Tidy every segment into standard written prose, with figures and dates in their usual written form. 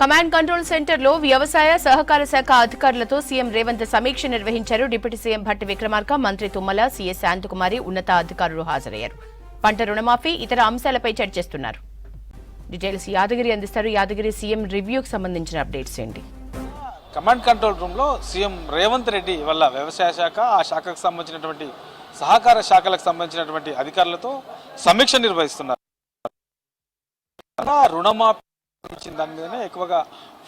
Command control సెంటర్లో వ్యవసాయ సహకార శాఖ అధికారులతో సీఎం రేవంత్ సమీక్ష నిర్వహించారు. డిప్యూటీ సీఎం భట్టి విక్రమార్క, మంత్రి తుమ్మల, సీఎస్ శాంతకుమారి ఉన్నతాధికారులు హాజరయ్యారు. పంట రుణమాఫీ, ఇతర అంశాలపై చర్చిస్తున్నారు. డీటెయిల్స్ యాదగిరి అందిస్తారు. యాదగిరి, సీఎం రివ్యూకి సంబంధించిన అప్డేట్స్ ఏంటి? కమాండ్ కంట్రోల్ రూమ్లో సీఎం రేవంత్ రెడ్డి వల్ల వ్యవసాయ శాఖ, ఆ శాఖకు సంబంధించినటువంటి సహకార శాఖలకు సంబంధించినటువంటి అధికారులతో సమీక్ష నిర్వహిస్తున్నారు. రుణమాఫీ దాని మీదనే ఎక్కువగా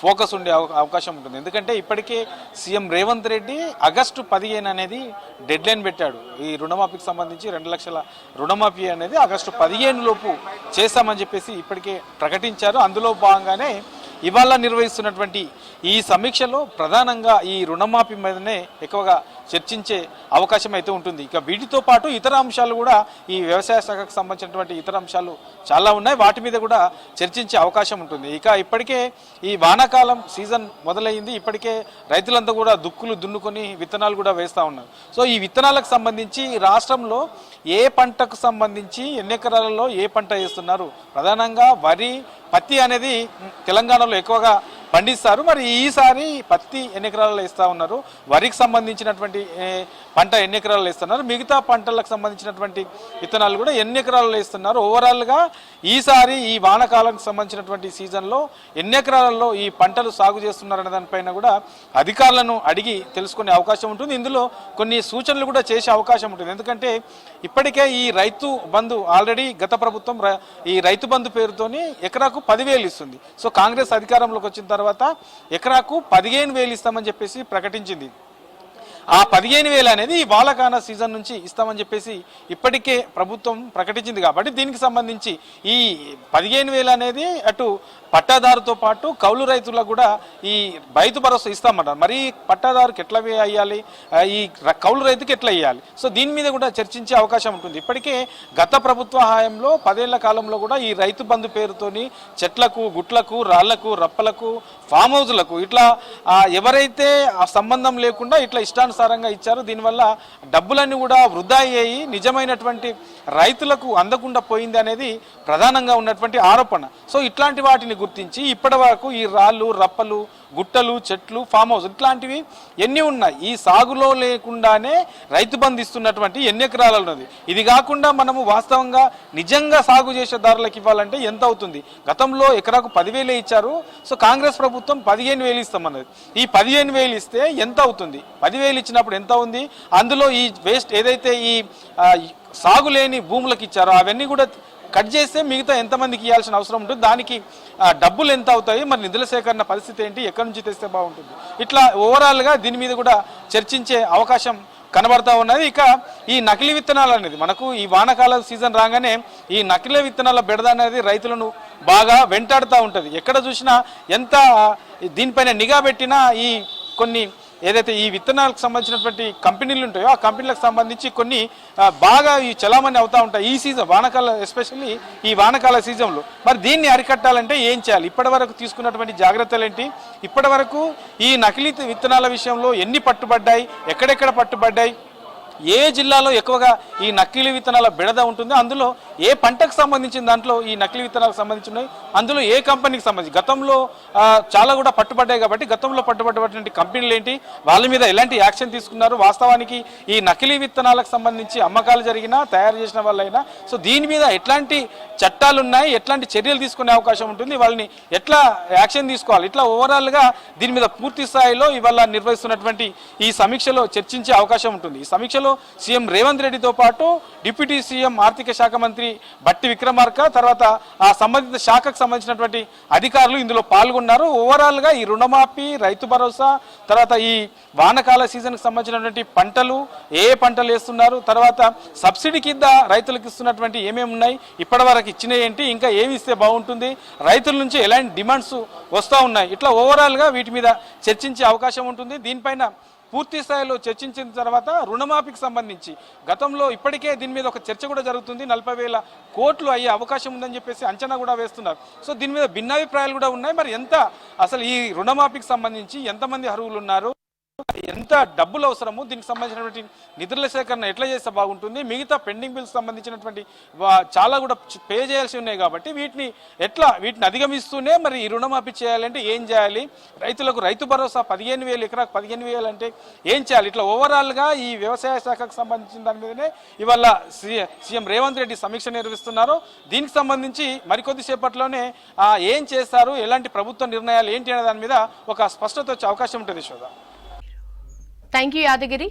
ఫోకస్ ఉండే అవకాశం ఉంటుంది. ఎందుకంటే ఇప్పటికే సీఎం రేవంత్ రెడ్డి ఆగస్టు 15 అనేది డెడ్ లైన్ పెట్టాడు. ఈ రుణమాఫీకి సంబంధించి 2 లక్షల రుణమాఫీ అనేది ఆగస్టు 15 లోపు చేస్తామని చెప్పేసి ఇప్పటికే ప్రకటించారు. అందులో భాగంగానే ఇవాళ నిర్వహిస్తున్నటువంటి ఈ సమీక్షలో ప్రధానంగా ఈ రుణమాఫీ మీదనే ఎక్కువగా చర్చించే అవకాశం అయితే ఉంటుంది. ఇక వీటితో పాటు ఇతర అంశాలు కూడా, ఈ వ్యవసాయ శాఖకు సంబంధించినటువంటి ఇతర అంశాలు చాలా ఉన్నాయి. వాటి మీద కూడా చర్చించే అవకాశం ఉంటుంది. ఇక ఇప్పటికే ఈ వానాకాలం సీజన్ మొదలైంది. ఇప్పటికే రైతులంతా కూడా దుక్కులు దున్నుకొని విత్తనాలు కూడా వేస్తూ ఉన్నారు. సో ఈ విత్తనాలకు సంబంధించి రాష్ట్రంలో ఏ పంటకు సంబంధించి ఎన్ని ఎకరాలలో ఏ పంట వేస్తున్నారు? ప్రధానంగా వరి, పత్తి అనేది తెలంగాణలో ఎక్కువగా పండిస్తారు. మరి ఈసారి పత్తి ఎన్ని ఎకరాలలో వేస్తూ ఉన్నారు, వరికి సంబంధించినటువంటి పంట ఎన్ని ఎకరాలలో వేస్తున్నారు, మిగతా పంటలకు సంబంధించినటువంటి విత్తనాలు కూడా ఎన్ని ఎకరాలలో వేస్తున్నారు, ఓవరాల్గా ఈసారి ఈ వానకాలానికి సంబంధించినటువంటి సీజన్లో ఎన్ని ఎకరాలలో ఈ పంటలు సాగు చేస్తున్నారనే దానిపైన కూడా అధికారులను అడిగి తెలుసుకునే అవకాశం ఉంటుంది. ఇందులో కొన్ని సూచనలు కూడా చేసే అవకాశం ఉంటుంది. ఎందుకంటే ఇప్పటికే ఈ రైతు బంధు ఆల్రెడీ గత ప్రభుత్వం ఈ రైతు బంధు పేరుతోని ఎకరాకు 10,000 ఇస్తుంది. సో కాంగ్రెస్ అధికారంలోకి వచ్చిన తర్వాత ఎకరాకు 15,000 ఇస్తామని చెప్పేసి ప్రకటించింది. ఆ 15,000 అనేది ఈ వానాకాల సీజన్ నుంచి ఇస్తామని చెప్పేసి ఇప్పటికే ప్రభుత్వం ప్రకటించింది. కాబట్టి దీనికి సంబంధించి ఈ 15,000 అనేది అటు పట్టాదారుతో పాటు కౌలు రైతులకు కూడా ఈ రైతు భరోసా ఇస్తామన్నారు. మరి పట్టాదారుకి ఎట్లా వేయాలి, ఈ కౌలు రైతుకి ఎట్లా వేయాలి? సో దీని మీద కూడా చర్చించే అవకాశం ఉంటుంది. ఇప్పటికే గత ప్రభుత్వ హయాంలో 10 ఏళ్ల కాలంలో కూడా ఈ రైతు బంధు పేరుతోని చెట్లకు, గుట్లకు, రాళ్లకు, రప్పలకు, ఫామ్ హౌస్లకు ఇట్లా ఎవరైతే ఆ సంబంధం లేకుండా ఇట్లా ఇష్టానుసారంగా ఇచ్చారో దీనివల్ల డబ్బులన్నీ కూడా వృధా అయ్యాయి, నిజమైనటువంటి రైతులకు అందకుండా పోయింది అనేది ప్రధానంగా ఉన్నటువంటి ఆరోపణ. సో ఇట్లాంటి వాటిని గుర్తించి ఇప్పటి వరకు ఈ రాళ్ళు, రప్పలు, గుట్టలు, చెట్లు, ఫామ్ హౌస్ ఇట్లాంటివి ఎన్ని ఉన్నాయి, ఈ సాగులో లేకుండానే రైతు బంధు ఇస్తున్నటువంటి ఎన్ని ఎకరాలు ఉన్నది. ఇది కాకుండా మనము వాస్తవంగా నిజంగా సాగు చేసే దారులకు ఇవ్వాలంటే ఎంత అవుతుంది? గతంలో ఎకరాకు 10,000 ఇచ్చారు. సో కాంగ్రెస్ ప్రభుత్వం 15,000 ఇస్తామన్నది. ఈ 15,000 ఇస్తే ఎంత అవుతుంది? 10,000 ఇచ్చినప్పుడు ఎంత ఉంది? అందులో ఈ వేస్ట్ ఏదైతే ఈ సాగు లేని భూములకు ఇచ్చారో అవన్నీ కూడా కట్ చేస్తే మిగతా ఎంతమందికి ఇవ్వాల్సిన అవసరం ఉంటుంది, దానికి డబ్బులు ఎంత అవుతాయి, మరి నిధుల సేకరణ పరిస్థితి ఏంటి, ఎక్కడి నుంచి తెస్తే బాగుంటుంది, ఇట్లా ఓవరాల్గా దీని మీద కూడా చర్చించే అవకాశం కనబడతా ఉన్నది. ఇక ఈ నకిలీ విత్తనాలు అనేది మనకు ఈ వానాకాల సీజన్ రాగానే ఈ నకిలీ విత్తనాల బెడద అనేది రైతులను బాగా వెంటాడుతూ ఉంటుంది. ఎక్కడ చూసినా ఎంత దీనిపైన నిఘా పెట్టినా ఈ కొన్ని ఏదైతే ఈ విత్తనాలకు సంబంధించినటువంటి కంపెనీలు ఉంటాయో ఆ కంపెనీలకు సంబంధించి కొన్ని బాగా ఈ చలామణి అవుతూ ఉంటాయి ఈ సీజన్ వానాకాల, ఎస్పెషల్లీ ఈ వానాకాల సీజన్లో. మరి దీన్ని అరికట్టాలంటే ఏం చేయాలి? ఇప్పటి వరకు తీసుకున్నటువంటి జాగ్రత్తలు ఏంటి? ఇప్పటి వరకు ఈ నకిలీ విత్తనాల విషయంలో ఎన్ని పట్టుబడ్డాయి, ఎక్కడెక్కడ పట్టుబడ్డాయి, ఏ జిల్లాలో ఎక్కువగా ఈ నకిలీ విత్తనాల బెడద ఉంటుంది, అందులో ఏ పంటకు సంబంధించిన దాంట్లో ఈ నకిలీ విత్తనాలకు సంబంధించినవి, అందులో ఏ కంపెనీకి సంబంధించి గతంలో చాలా కూడా పట్టుబడ్డాయి. కాబట్టి గతంలో పట్టుబడ్డటువంటి కంపెనీలు ఏంటి, వాళ్ళ మీద ఎలాంటి యాక్షన్ తీసుకున్నారు, వాస్తవానికి ఈ నకిలీ విత్తనాలకు సంబంధించి అమ్మకాలు జరిగినా తయారు చేసిన వాళ్ళైనా సో దీని మీద ఎట్లాంటి చట్టాలు ఉన్నాయి, ఎట్లాంటి చర్యలు తీసుకునే అవకాశం ఉంటుంది, వాళ్ళని ఎట్లా యాక్షన్ తీసుకోవాలి, ఇట్లా ఓవరాల్గా దీని మీద పూర్తి స్థాయిలో ఇవాళ నిర్వహిస్తున్నటువంటి ఈ సమీక్షలో చర్చించే అవకాశం ఉంటుంది. ఈ సమీక్షలో సీఎం రేవంత్ రెడ్డితో పాటు డిప్యూటీ సీఎం ఆర్థిక శాఖ మంత్రి భట్టి విక్రమార్క, తర్వాత ఆ సంబంధిత శాఖకు సంబంధించినటువంటి అధికారులు ఇందులో పాల్గొన్నారు. ఓవరాల్గా ఈ రుణమాఫీ, రైతు భరోసా, తర్వాత ఈ వానకాల సీజన్కి సంబంధించినటువంటి పంటలు ఏ పంటలు వేస్తున్నారు, తర్వాత సబ్సిడీ కింద రైతులకు ఇస్తున్నటువంటి ఏమేమి ఉన్నాయి, ఇప్పటి వరకు ఇచ్చినవి ఏంటి, ఇంకా ఏమి ఇస్తే బాగుంటుంది, రైతుల నుంచి ఎలాంటి డిమాండ్స్ వస్తూ ఉన్నాయి, ఇట్లా ఓవరాల్గా వీటి మీద చర్చించే అవకాశం ఉంటుంది. దీనిపైన పూర్తి స్థాయిలో చర్చించిన తర్వాత రుణమాఫీకి సంబంధించి గతంలో ఇప్పటికే దీని మీద ఒక చర్చ కూడా జరుగుతుంది. 40,000 కోట్లు అయ్యే అవకాశం ఉందని చెప్పేసి అంచనా కూడా వేస్తున్నారు. సో దీని మీద భిన్నాభిప్రాయాలు కూడా ఉన్నాయి. మరి ఎంత అసలు ఈ రుణమాఫీకి సంబంధించి ఎంతమంది అర్హులు ఉన్నారు, ఎంత డబ్బులు అవసరము, దీనికి సంబంధించినటువంటి నిధుల సేకరణ ఎట్లా చేస్తే బాగుంటుంది, మిగతా పెండింగ్ బిల్స్ సంబంధించినటువంటి చాలా కూడా పే చేయాల్సి ఉన్నాయి కాబట్టి వీటిని అధిగమిస్తూనే మరి ఈ రుణమాఫీ చేయాలంటే ఏం చేయాలి, రైతులకు రైతు భరోసా 15,000 ఎకరాకు 15,000 అంటే ఏం చేయాలి, ఇట్లా ఓవరాల్గా ఈ వ్యవసాయ శాఖకు సంబంధించిన దాని మీదనే ఇవాళ సీఎం రేవంత్ రెడ్డి సమీక్ష నిర్వహిస్తున్నారు. దీనికి సంబంధించి మరికొద్ది సేపట్లోనే ఏం చేస్తారు, ఎలాంటి ప్రభుత్వ నిర్ణయాలు ఏంటి అనే దాని మీద ఒక స్పష్టత వచ్చే అవకాశం ఉంటుంది. Yashoda, thank you Yadagiri.